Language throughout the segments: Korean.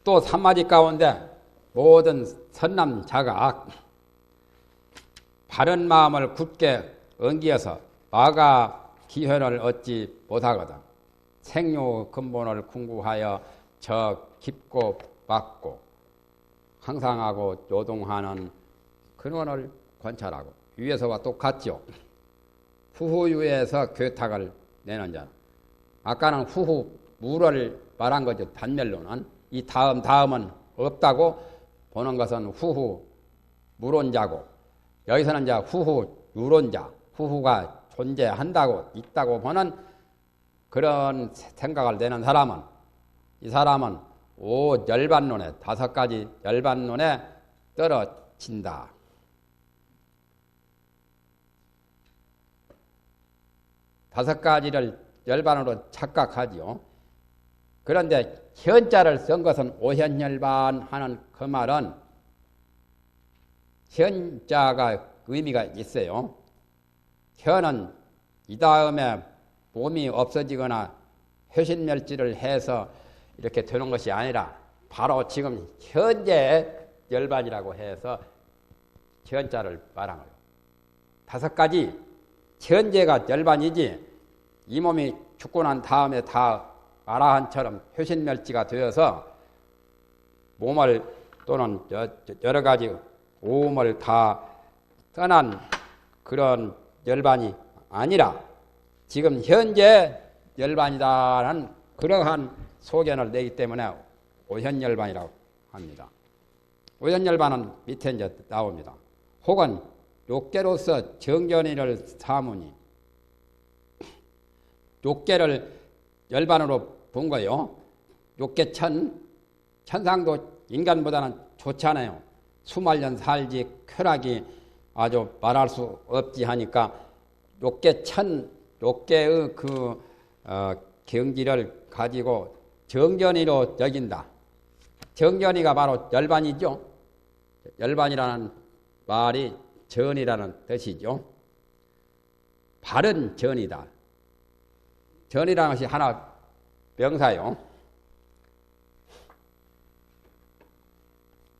또 산마디 가운데 모든 선남자가 바른 마음을 굳게 엉기어서 마가 기회를 얻지 못하거든. 생류 근본을 궁구하여 저 깊고 맑고 항상하고 요동하는 근원을 관찰하고 위에서와 똑같죠. 후후유에서 괴탁을 내는 자는 아까는 후후 무를 말한 거죠. 단멸로는 이 다음은 없다고 보는 것은 후후 무론자고 여기서는 이제 후후 유론자 후후가 존재한다고 있다고 보는 그런 생각을 내는 사람은 이 사람은 오 열반론에 5가지 열반론에 떨어진다. 다섯 가지를 열반으로 착각하지요. 그런데 현자를 쓴 것은 오현열반 하는 그 말은 현자가 의미가 있어요. 현은 이 다음에 몸이 없어지거나 회신멸지를 해서 이렇게 되는 것이 아니라 바로 지금 현재 열반이라고 해서 현자를 말한 거예요. 5가지 현재가 열반이지 이 몸이 죽고 난 다음에 다 아라한처럼 회신멸지가 되어서 몸을 또는 여러 가지 오음을 다 떠난 그런 열반이 아니라 지금 현재 열반이다라는 그러한 소견을 내기 때문에 오현열반이라고 합니다. 오현열반은 밑에 이제 나옵니다. 혹은 욕계로서 정견이를 사무니 욕계를 열반으로 본 거요. 욕계천 천상도 인간보다는 좋잖아요. 수만 년 살지 쾌락이 아주 말할 수 없지 하니까 욕계천 욕계의 그 경지를 가지고 정견이로 여긴다. 정견이가 바로 열반이죠. 열반이라는 말이 전이라는 뜻이죠. 바른 전이다. 전이라는 것이 하나 명사요.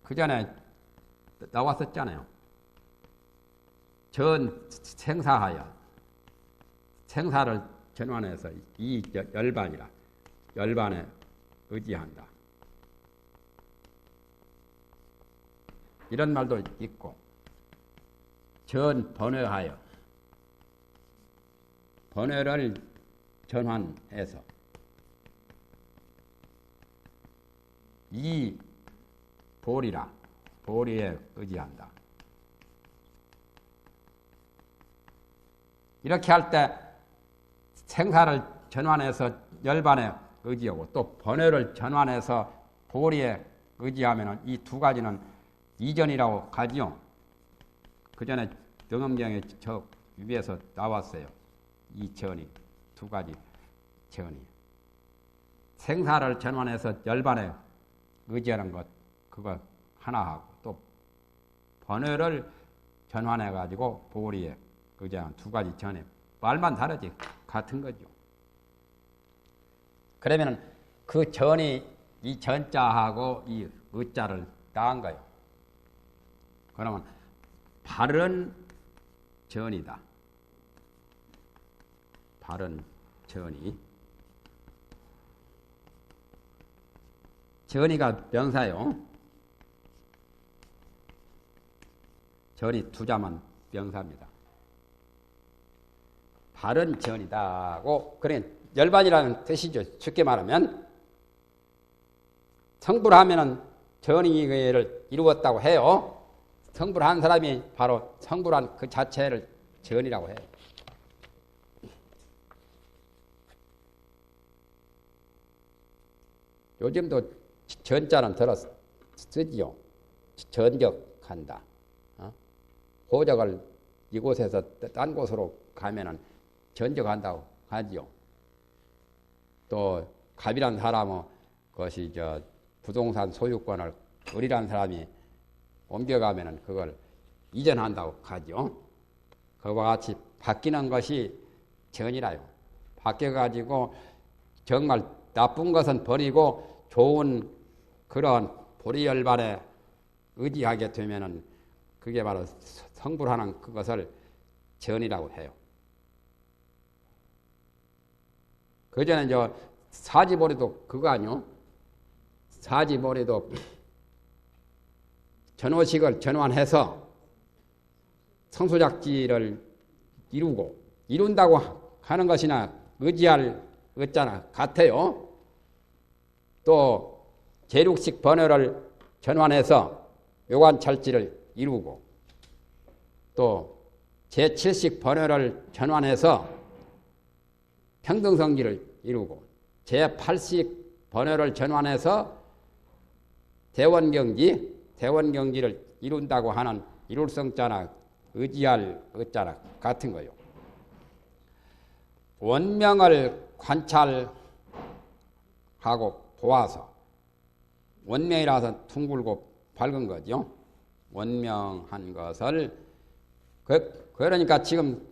그 전에 나왔었잖아요. 전 생사하여 생사를 전환해서 이 열반이라 열반에 의지한다. 이런 말도 있고 전 번외하여 번외를 전환해서 이 보리라 보리에 의지한다. 이렇게 할 때 생사를 전환해서 열반에 의지하고 또 번외를 전환해서 보리에 의지하면 이 2가지는 이전이라고 하지요. 그 전에 등엄경에 저 위에서 나왔어요. 이 전이 2가지 전이 생사를 전환해서 열반에 의지하는 것 그거 하나 하고 또 번외를 전환해 가지고 보리에 의지하는 2가지 전에 말만 다르지 같은 거죠. 그러면 그 전이 이 전자하고 이 의자를 따은 거예요. 그러면 바른 전이다. 바른 전이. 전이가 명사요. 전이 2자만 명사입니다. 바른 전이다고 그래 열반이라는 뜻이죠. 쉽게 말하면 성불하면은 전이를 이루었다고 해요. 성불한 사람이 바로 성불한 그 자체를 전이라고 해요. 요즘도 전자는 들어 쓰지요. 전적한다. 호적을 이곳에서 딴 곳으로 가면은 전적한다고 하지요. 또 갑이란 사람은 그것이 저 부동산 소유권을 을이란 사람이 옮겨가면은 그걸 이전한다고 하죠. 그와 같이 바뀌는 것이 전이라요. 바뀌어가지고 정말 나쁜 것은 버리고 좋은 그런 보리열반에 의지하게 되면은 그게 바로 성불하는 그것을 전이라고 해요. 그전에 저 사지보리도 그거 아니요? 사지보리도 전호식을 전환해서 성소작지를 이룬다고 하는 것이나 의지할 의자나 같아요. 또 제6식 번호를 전환해서 요관찰지를 이루고 또 제7식 번호를 전환해서 평등성지를 이루고 제8식 번호를 전환해서 대원경지를 이룬다고 하는 이룰성자나 의지할 의자나 같은 거요. 원명을 관찰하고 보아서 원명이라서 둥글고 밝은 거죠. 원명한 것을 그러니까 지금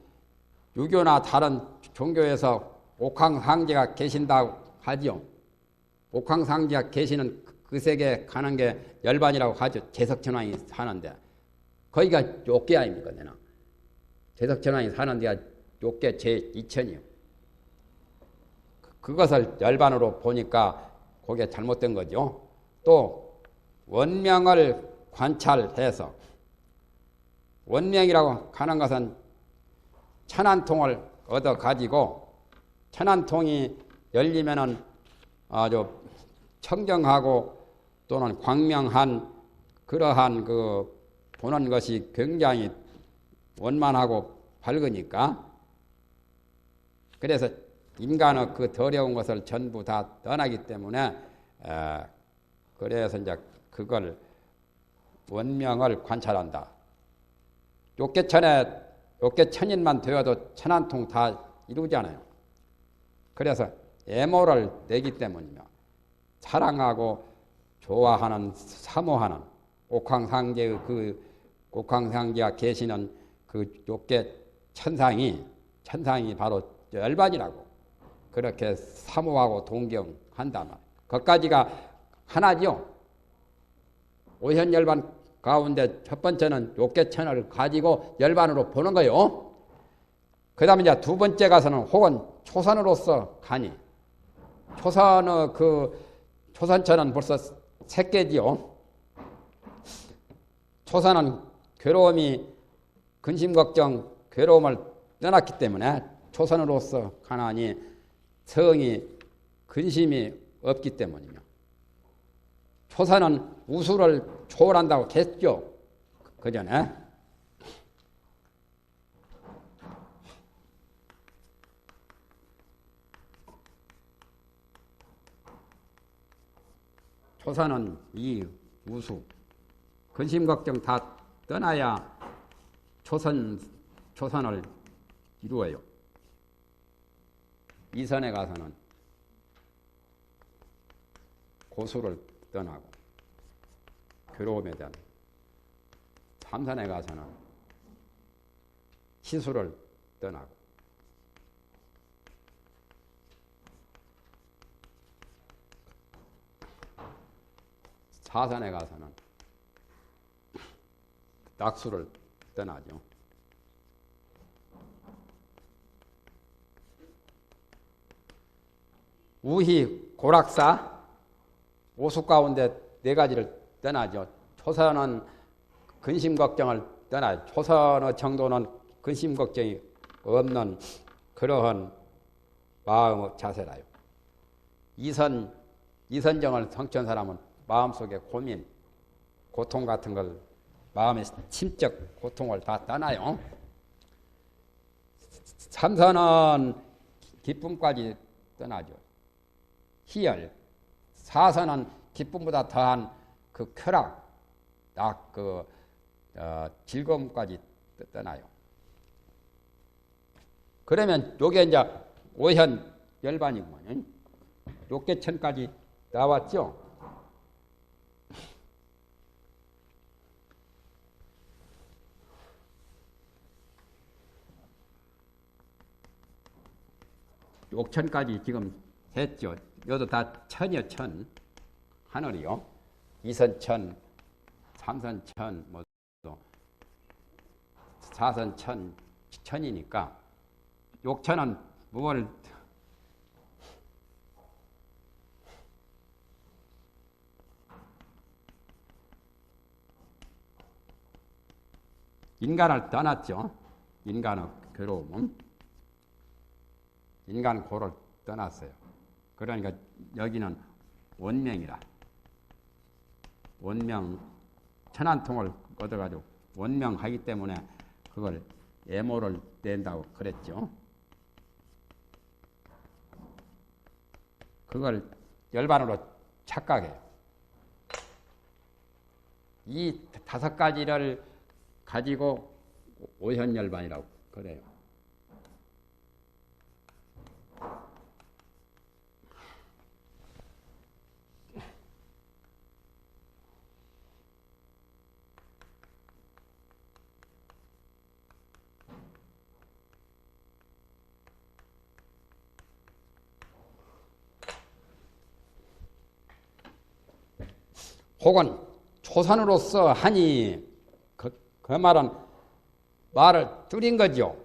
유교나 다른 종교에서 옥황상제가 계신다고 하죠. 옥황상제가 계시는 그 세계에 가는 게 열반이라고 하죠. 제석천왕이 사는데 거기가 욕계 아닙니까? 내나 제석천왕이 사는 데가 욕계 제2천이요. 그것을 열반으로 보니까 그게 잘못된 거죠. 또 원명을 관찰해서 원명이라고 하는 것은 천안통을 얻어 가지고 천안통이 열리면은 아주 청정하고 또는 광명한 그러한 그 보는 것이 굉장히 원만하고 밝으니까 그래서 인간의 그 더러운 것을 전부 다 떠나기 때문에 그래서 이제 그걸 원명을 관찰한다. 욕계천인만 되어도 천안통 다 이루잖아요. 그래서 애모를 내기 때문이며 사랑하고 좋아하는 사모하는 옥황상제의 그 옥황상제가 계시는 그 욕계 천상이 바로 열반이라고 그렇게 사모하고 동경한다면 그것까지가 하나죠. 오현열반 가운데 첫 번째는 욕계천을 가지고 열반으로 보는 거요. 그 다음에 이제 두 번째 가서는 혹은 초선으로서 가니 초선의 그 초선천은 벌써 세 개지요. 초선은 괴로움이 근심 걱정 괴로움을 떠났기 때문에 초선으로서 가나니 성이 근심이 없기 때문이며 초선은 우수를 초월한다고 했죠. 그 전에 초선은 이 우수 근심 걱정 다 떠나야 초선을 이루어요. 이선에 가서는 고수를 떠나고 괴로움에 대한 삼선에 가서는 시수를 떠나고 사선에 가서는 낙수를 떠나죠. 우희 고락사 오수 가운데 네 가지를 떠나죠. 초선은 근심 걱정을 떠나요. 초선의 정도는 근심 걱정이 없는 그러한 마음의 자세라요. 이선정을 성취한 사람은 마음속에 고민, 고통 같은 걸 마음의 심적 고통을 다 떠나요. 삼선은 기쁨까지 떠나죠. 희열, 사선은 기쁨보다 더한 그 쾌락, 즐거움까지 떠나요. 그러면 요게 이제 오현 열반이구먼. 욕계천까지 나왔죠. 욕천까지 지금 했죠. 여도 다 천이요, 천. 하늘이요. 이선천, 삼선천, 뭐 또 사선천, 천이니까 욕천은 뭘 인간을 떠났죠. 인간의 괴로움은 인간 고를 떠났어요. 그러니까 여기는 원명이라 원명 천안통을 얻어가지고 원명하기 때문에 그걸 애모를 낸다고 그랬죠. 그걸 열반으로 착각해요. 이 5가지를 가지고 오현열반이라고 그래요. 혹은 초선으로서 하니 그 말은 말을 줄인 거죠.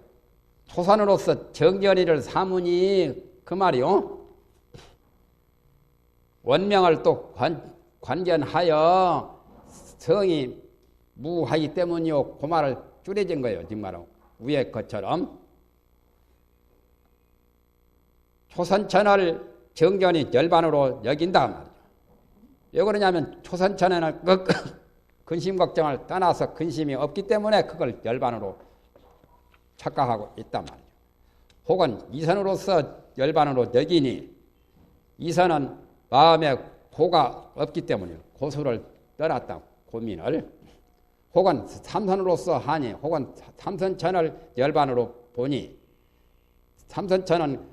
초선으로서 정견이를 삼으니 그 말이요. 원명을 또 관견하여 성이 무하기 때문이요. 그 말을 줄여진 거예요. 정말로 위에 것처럼 초선천을 정견이 열반으로 여긴다 말이죠. 왜 그러냐면 초선천에는 근심 걱정을 떠나서 근심이 없기 때문에 그걸 열반으로 착각하고 있단 말이죠. 혹은 이선으로서 열반으로 여기니 이선은 마음에 고가 없기 때문에 고수를 떠났다 고민을. 혹은 삼선으로서 하니 혹은 삼선천을 열반으로 보니 삼선천은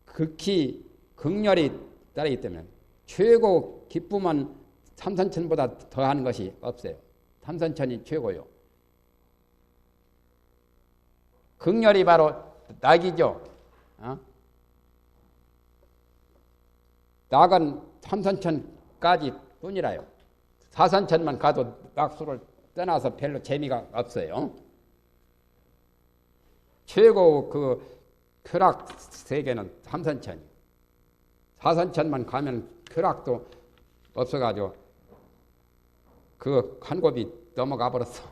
극히 극렬히 따르기 때문에 최고 기쁨은 삼선천보다 더한 것이 없어요. 삼선천이 최고요. 극렬이 바로 낙이죠. 낙은 삼선천까지 뿐이라요. 사선천만 가도 낙수를 떠나서 별로 재미가 없어요. 최고 그 쾌락 세계는 삼선천이에요. 사선천만 가면 쾌락도 없어가지고 그 한 곱이 넘어가 버렸어.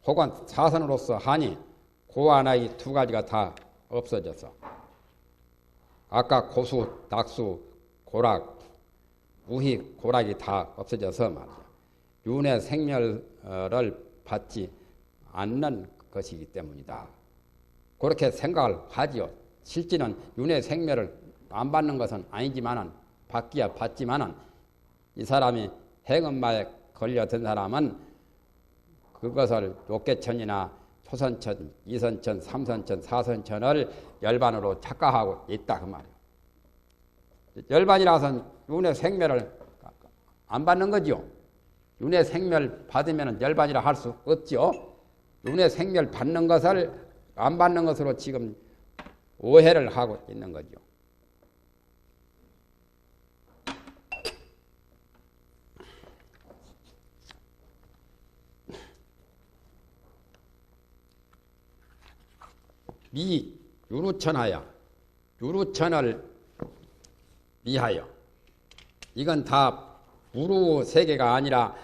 혹은 사선으로서 하니 고와 이 2가지가 다 없어져서 아까 고수, 낙수, 고락, 무희, 고락이 다 없어져서 말이야. 윤회 생멸을 받지 않는 것이기 때문이다. 그렇게 생각을 하지요. 실제는 윤회 생멸을 안 받는 것은 아니지만은 받기야 받지만은 이 사람이 행음마에 걸려든 사람은 그것을 욕계천이나 초선천, 이선천, 삼선천, 사선천을 열반으로 착각하고 있다 그 말이에요. 열반이라서는 윤회 생멸을 안 받는 거죠. 윤회 생멸 받으면 열반이라 할 수 없죠. 윤회 생멸 받는 것을 안 받는 것으로 지금 오해를 하고 있는 거죠. 미 유루천하여 유루천을 미하여 이건 다 무루 세계가 아니라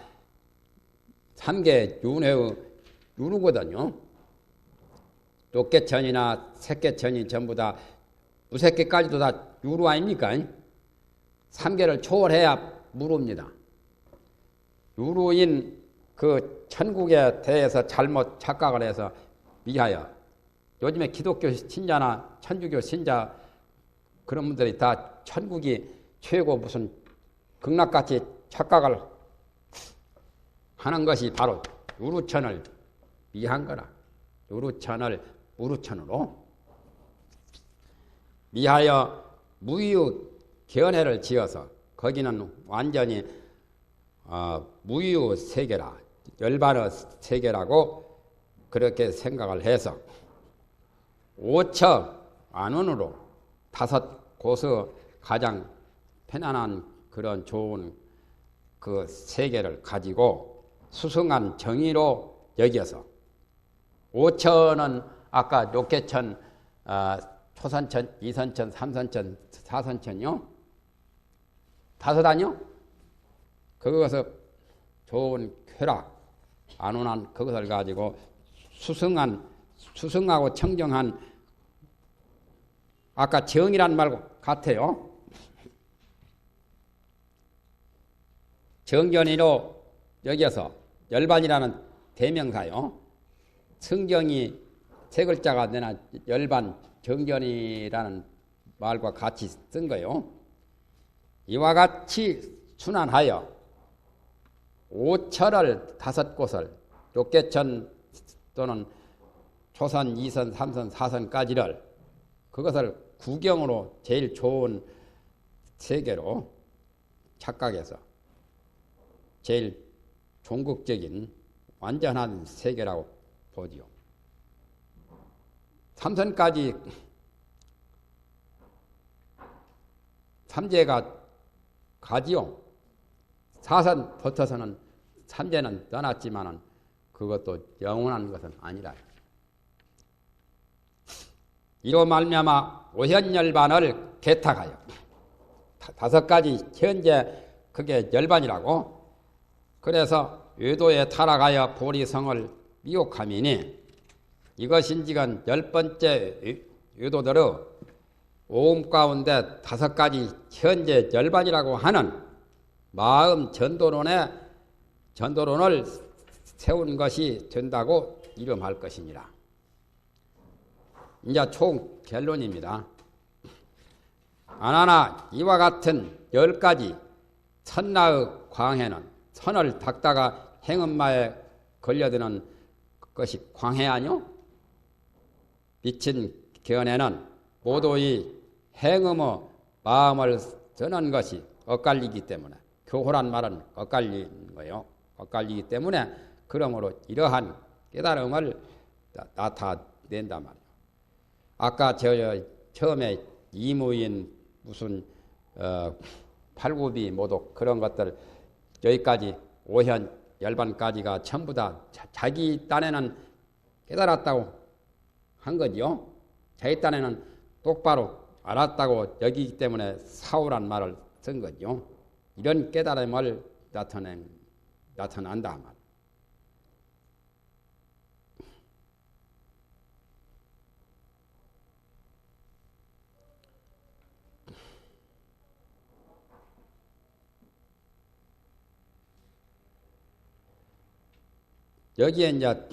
3개 윤회의 유루거든요. 욕계천이나 색계천이 전부 다 무색계까지도 다 유루 아닙니까? 3개를 초월해야 무루입니다. 유루인 그 천국에 대해서 잘못 착각을 해서 미하여 요즘에 기독교 신자나 천주교 신자 그런 분들이 다 천국이 최고 무슨 극락같이 착각을 하는 것이 바로 유루천을 미한 거라. 유루천을 무루천으로 미하여 무유 견해를 지어서 거기는 완전히 무유 세계라 열반의 세계라고 그렇게 생각을 해서 5처 안원으로 5 고서 가장 편안한 그런 좋은 그 세계를 가지고 수승한 정의로 여겨서 오천은 아까 욕계천, 초선천, 이선천, 삼선천, 사선천이요? 다섯 아니요? 그것을 좋은 쾌락, 안온한 그것을 가지고 수승하고 청정한 아까 정이란 말 같아요. 정견이로 여겨서 열반이라는 대명사요. 성경이 세 글자가 되나 열반 정견이라는 말과 같이 쓴 거요. 이와 같이 순환하여 오철을 다섯 곳을 욕계천 또는 초선, 이선, 삼선, 사선까지를 그것을 구경으로 제일 좋은 세계로 착각해서 제일 종국적인 완전한 세계라고 보지요. 삼선까지 삼재가 가지요. 사선 붙어서는 삼재는 떠났지만은 그것도 영원한 것은 아니라. 이로 말미암아 오현열반을 개탁하여 다섯 가지 현재 그게 열반이라고. 그래서 외도에 타락하여 보리성을 미혹함이니 이것인지건 열 번째 외도들의 오음 가운데 다섯 가지 현재 열반이라고 하는 마음 전도론을 세운 것이 된다고 이름할 것이니라. 이제 총 결론입니다. 아나나 이와 같은 10가지 천나의 광해는 선을 닦다가 행음마에 걸려드는 것이 광해 아니요? 미친 견해는 모두의 행음의 마음을 전한 것이 엇갈리기 때문에 교호란 말은 엇갈리는 거예요. 엇갈리기 때문에 그러므로 이러한 깨달음을 나타낸단 말이에요. 아까 처음에 이무인 무슨 팔굽이 모독 그런 것들 여기까지 오현 열반까지가 전부 다 자기 딴에는 깨달았다고 한 거지요. 자기 딴에는 똑바로 알았다고 여기기 때문에 사오란 말을 쓴 거죠. 이런 깨달음을 나타난다 말. 여기에 이제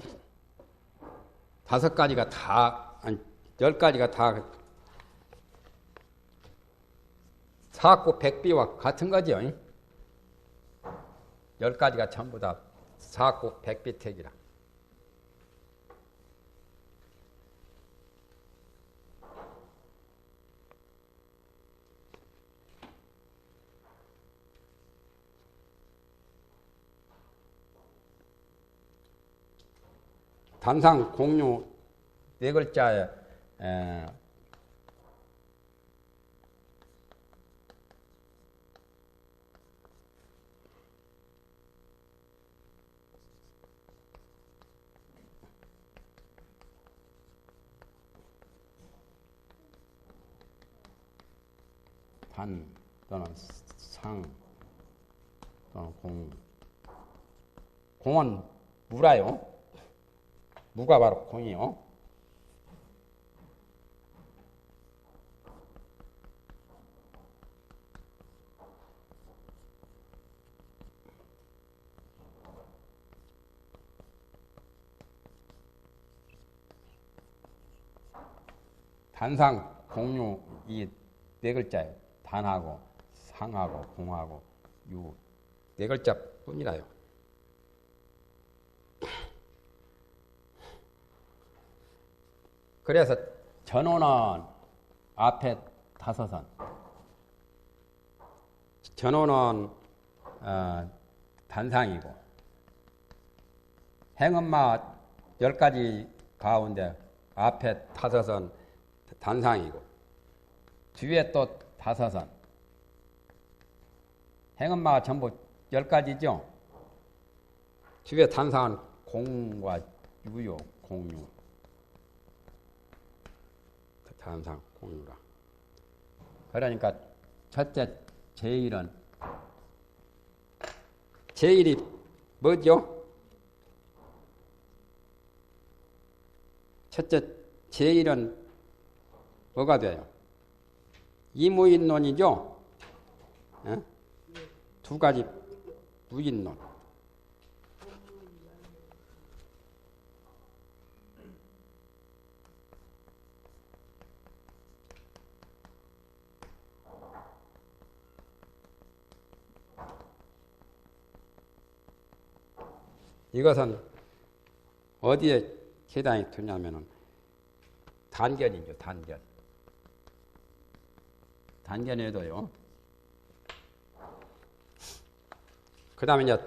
다섯 가지가 다, 아니, 10가지가 다 사구 백비와 같은 거죠. 10가지가 전부 다 사구 백비택이라. 단상 공유 네 글자에 단 또는 상 또는 공. 공은 무라요. 무가 바로 공이요. 단상, 공유 이 네 글자예요. 단하고 상하고 공하고 유 네 글자뿐이라요. 그래서 전호는 앞에 다섯은 전호는 단상이고 행음마 10가지 가운데 앞에 다섯은 단상이고 뒤에 또 5선. 행엄마가 전부 10가지죠. 뒤에 단상은 공과 유요, 공유. 단상, 공유라. 그러니까 첫째 제1은 제1이 뭐죠? 첫째 제1은 뭐가 돼요? 이무인론이죠? 예? 두 가지 무인론. 이것은 어디에 해당이 되냐면은 단견이죠, 단견. 단견에도요. 그 다음에 이제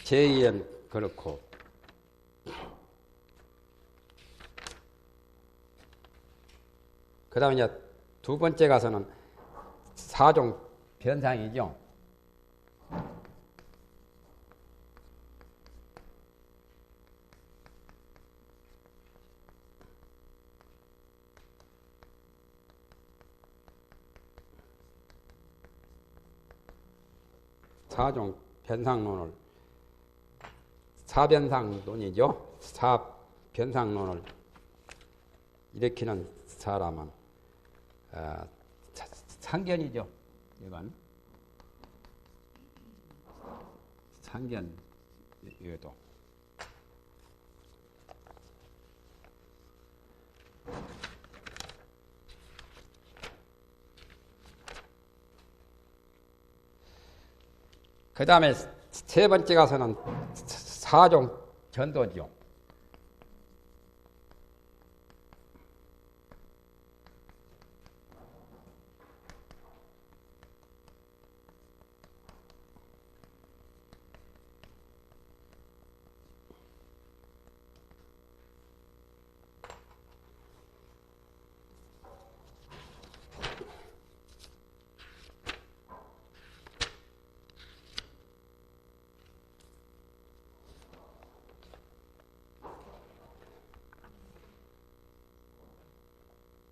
제2엔 그렇고, 그 다음에 이제 두 번째 가서는 사종 변상이죠. 사종 변상론을 사변상론이죠. 사변상론을 일으키는 사람은 상견이죠. 이건 상견 이것도 그 다음에 세 번째 가서는 사종 전도죠.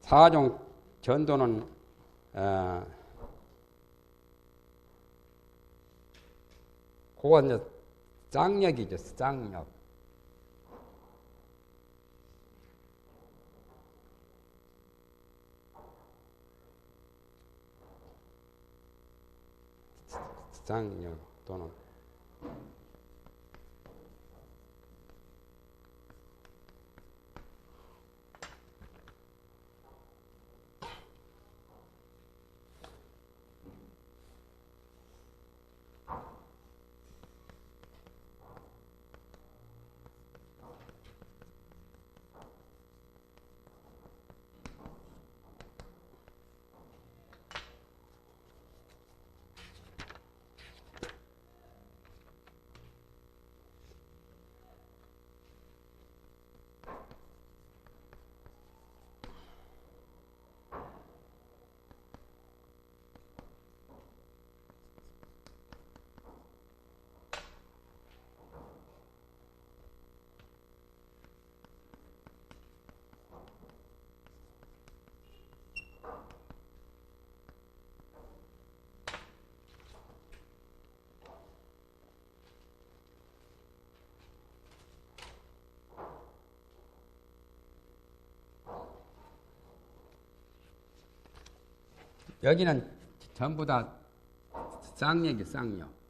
사종 전도는 그건 이제 쌍력이죠. 쌍력. 쌍력 또는 여기는 전부 다 쌍력이 쌍력.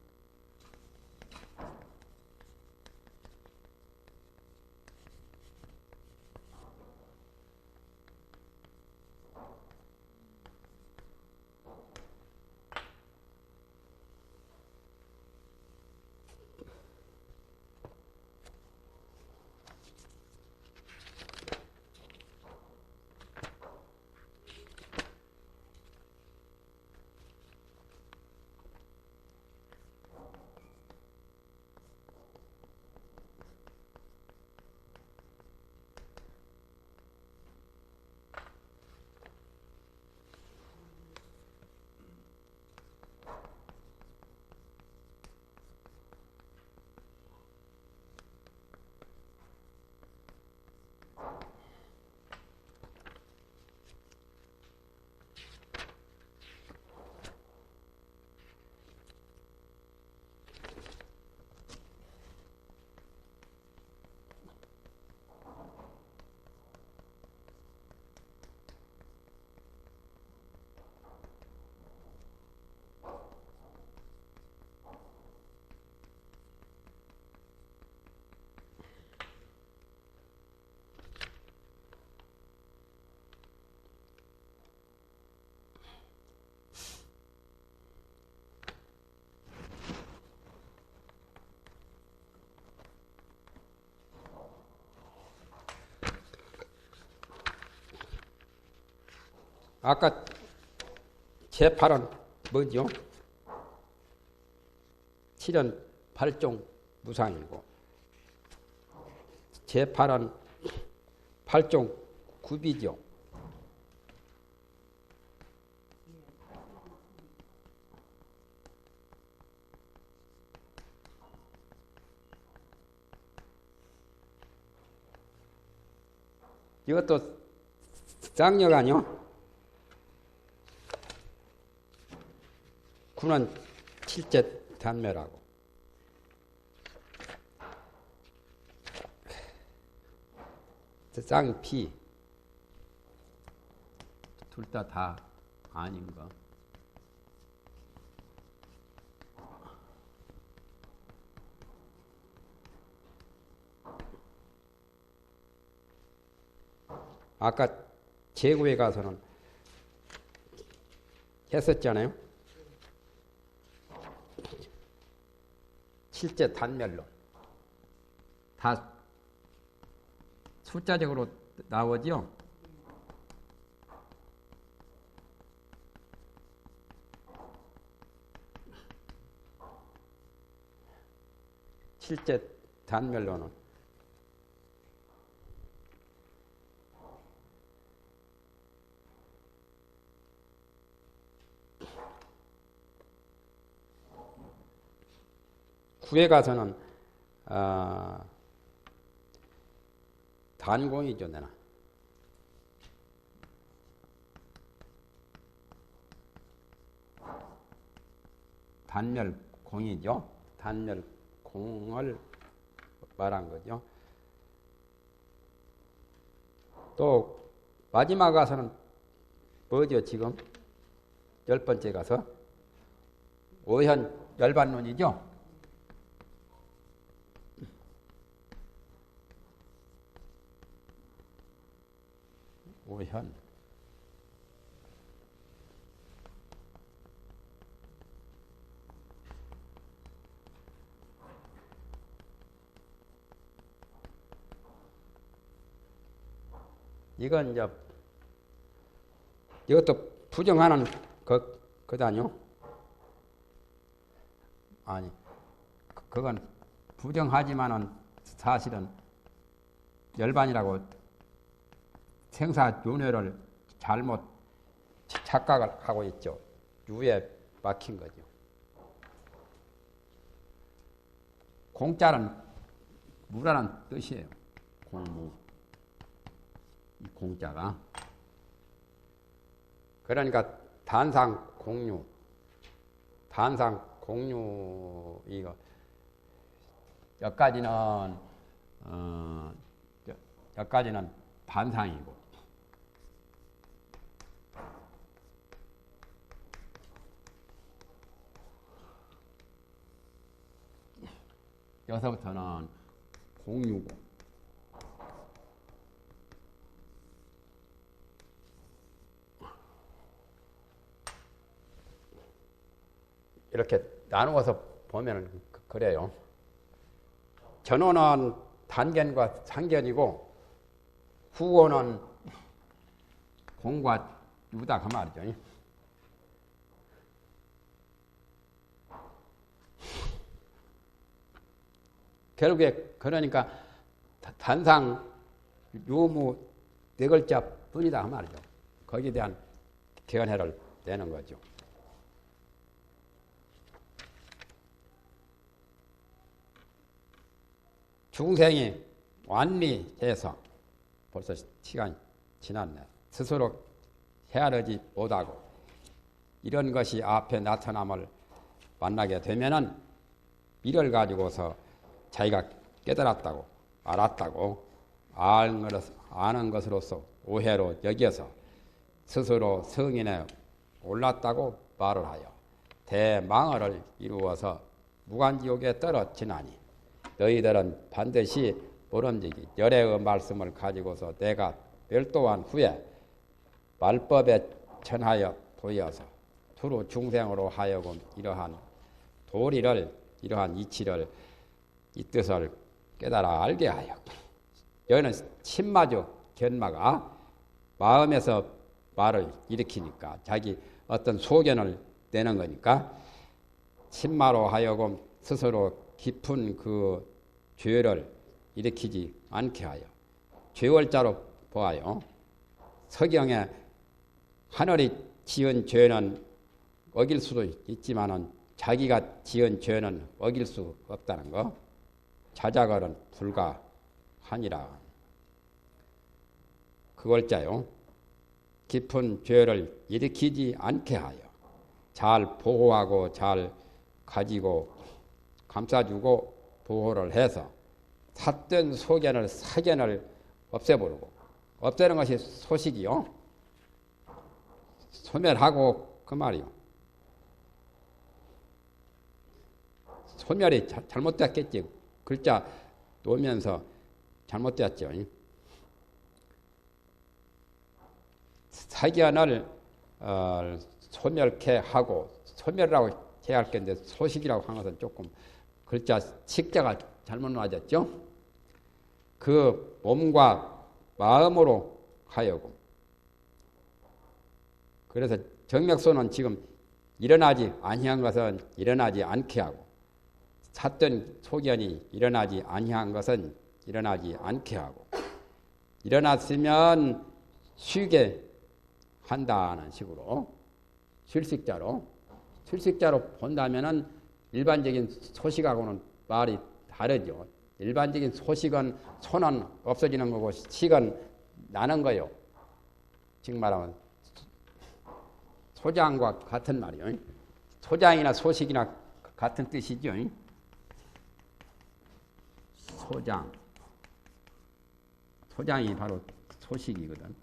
아까 제8은 뭐죠? 7은 8종 무상이고 제8은 8종 구비죠. 이것도 쌍력 아니요? 9는 7제 단멸하고 쌍피 둘 다 아닌 거. 아까 제구에 가서는 했었잖아요. 7제 단멸로 다 숫자적으로 나오죠. 실제 단멸로는 구에 가서는 단공이죠, 내나. 단멸공이죠. 단멸공을 말한 거죠. 또 마지막 가서는 뭐죠, 지금? 10번째 가서? 오현 열반론이죠. 오현 이건 이제 이것도 부정하는 거다뇨. 아니 그건 부정하지만은 사실은 열반이라고 생사윤회를 잘못 착각을 하고 있죠. 유에 막힌 거죠. 공자는 무라는 뜻이에요. 공무. 이 공자가. 그러니까 단상공유. 단상공유 이거 여기까지는 반상이고 여기서부터는 공유고 이렇게 나누어서 보면 그래요. 전호는 단견과 상견이고 후호는 공과 유다 그 말이죠. 결국에 그러니까 단상 유무 네 글자 뿐이다 그 말이죠. 거기에 대한 견해를 내는 거죠. 중생이 완미해서 벌써 시간이 지났네. 스스로 헤아르지 못하고 이런 것이 앞에 나타남을 만나게 되면은 이를 가지고서 자기가 깨달았다고 알았다고 아는 것으로서 오해로 여겨서 스스로 성인에 올랐다고 말을 하여 대망을 이루어서 무간지옥에 떨어지나니 너희들은 반드시 모름지기 열애의 말씀을 가지고서 내가 멸도한 후에 말법에 전하여 보여서 두루 중생으로 하여금 이러한 도리를 이러한 이치를 이 뜻을 깨달아 알게 하여 여기는 신마적 견마가 말을 일으키니까 자기 어떤 소견을 내는 거니까 신마로 하여금 스스로 깊은 그 죄를 일으키지 않게 하여 죄월자로 보아요. 서경에 하늘이 지은 죄는 어길 수도 있지만은 자기가 지은 죄는 어길 수 없다는 거. 자작어는 불가하니라. 그걸자요. 깊은 죄를 일으키지 않게 하여 잘 보호하고 잘 가지고 감싸주고 보호를 해서 삿된 소견을 사견을 없애버리고 없애는 것이 소식이요. 소멸하고 그 말이요. 소멸이 잘못됐겠지. 글자 놓으면서 잘못됐죠. 사견을 소멸케 하고 소멸이라고 해야 할 건데 소식이라고 한 것은 조금 글자 식자가 잘못 맞았죠. 그 몸과 마음으로 하여금 그래서 정맥소는 지금 일어나지 아니한 것은 일어나지 않게 하고 삿된 소견이 일어나지 아니한 것은 일어나지 않게 하고 일어났으면 쉬게 한다는 식으로 실식자로 본다면은 일반적인 소식하고는 말이 다르죠. 일반적인 소식은 소는 없어지는 거고 식은 나는 거요. 지금 말하면 소장과 같은 말이요. 소장이나 소식이나 같은 뜻이죠. 소장이 바로 소식이거든.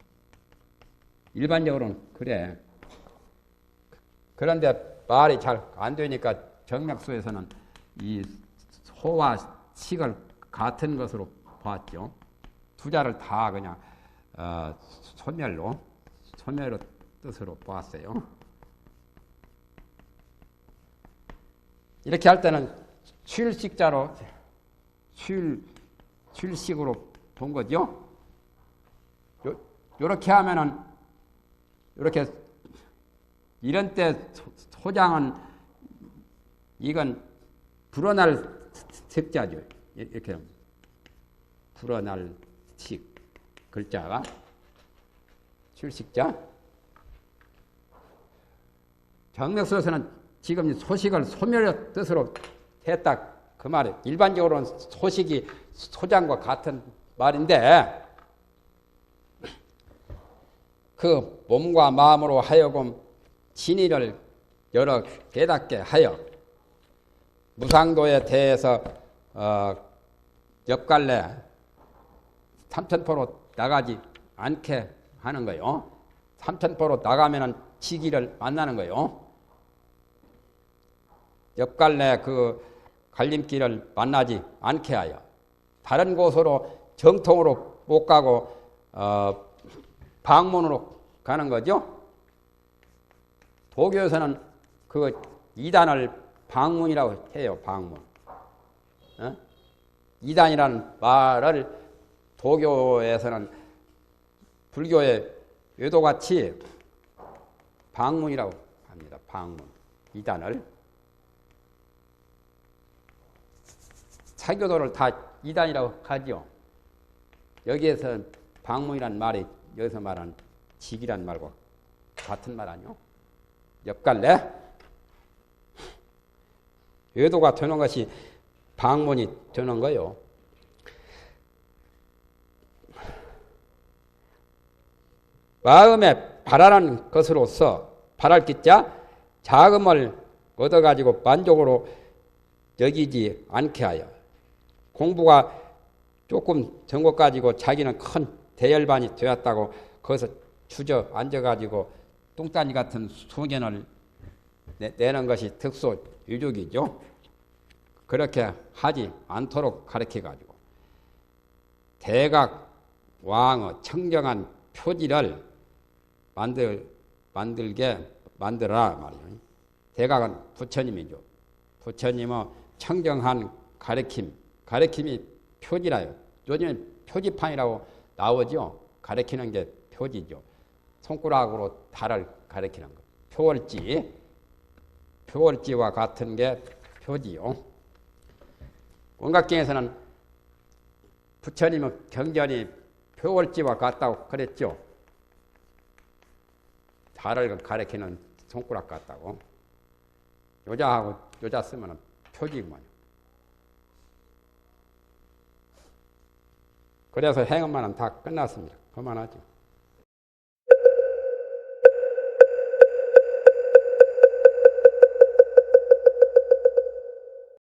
일반적으로는 그래. 그런데 말이 잘 안 되니까 정맥소에서는 이 소와 식을 같은 것으로 봤죠. 두 자를 다 그냥 소멸로 뜻으로 보았어요. 이렇게 할 때는 쉴식자로 쉴식으로 본 거죠. 요렇게 하면은 이렇게 이런 때 소장은 이건 불어날 색자죠. 이렇게 불어날 식 글자가 쉴식자. 정맥소에서는 지금 소식을 소멸의 뜻으로 했다 그 말이에요. 일반적으로는 소식이 소장과 같은 말인데 그 몸과 마음으로 하여금 진의를 여러 깨닫게 하여 무상도에 대해서 옆갈래 삼천포로 나가지 않게 하는 거예요. 삼천포로 나가면은 지기를 만나는 거예요. 옆갈래 그 갈림길을 만나지 않게 하여 다른 곳으로 정통으로 못 가고 방문으로 가는 거죠. 도교에서는 그 이단을 방문이라고 해요. 방문. 이단이라는 말을 도교에서는 불교의 외도같이 방문이라고 합니다. 방문. 이단을. 사교도를 다 이단이라고 하죠. 여기에서는 방문이라는 말이 여기서 말하는 직이란 말과 같은 말 아니요? 옆갈래? 외도가 되는 것이 방문이 되는 거요. 마음에 바라는 것으로서 바랄 기자 자금을 얻어가지고 만족으로 여기지 않게 하여 공부가 조금 된 것 가지고 자기는 큰 대열반이 되었다고 거기서 주저 앉아가지고 뚱딴이 같은 소견을 내는 것이 특수 유족이죠. 그렇게 하지 않도록 가르쳐가지고 대각 왕의 청정한 표지를 만들게 만들어라 말이에요. 대각은 부처님이죠. 부처님의 청정한 가르침이 표지라요. 요즘에 표지판이라고 나오죠. 가르치는 게 표지죠. 손가락으로 달을 가리키는 것. 표월지와 같은 게 표지요. 원각경에서는 부처님은 경전이 표월지와 같다고 그랬죠. 달을 가리키는 손가락 같다고. 여자 쓰면 표지구만요. 그래서 행음만은 다 끝났습니다. 그만하죠.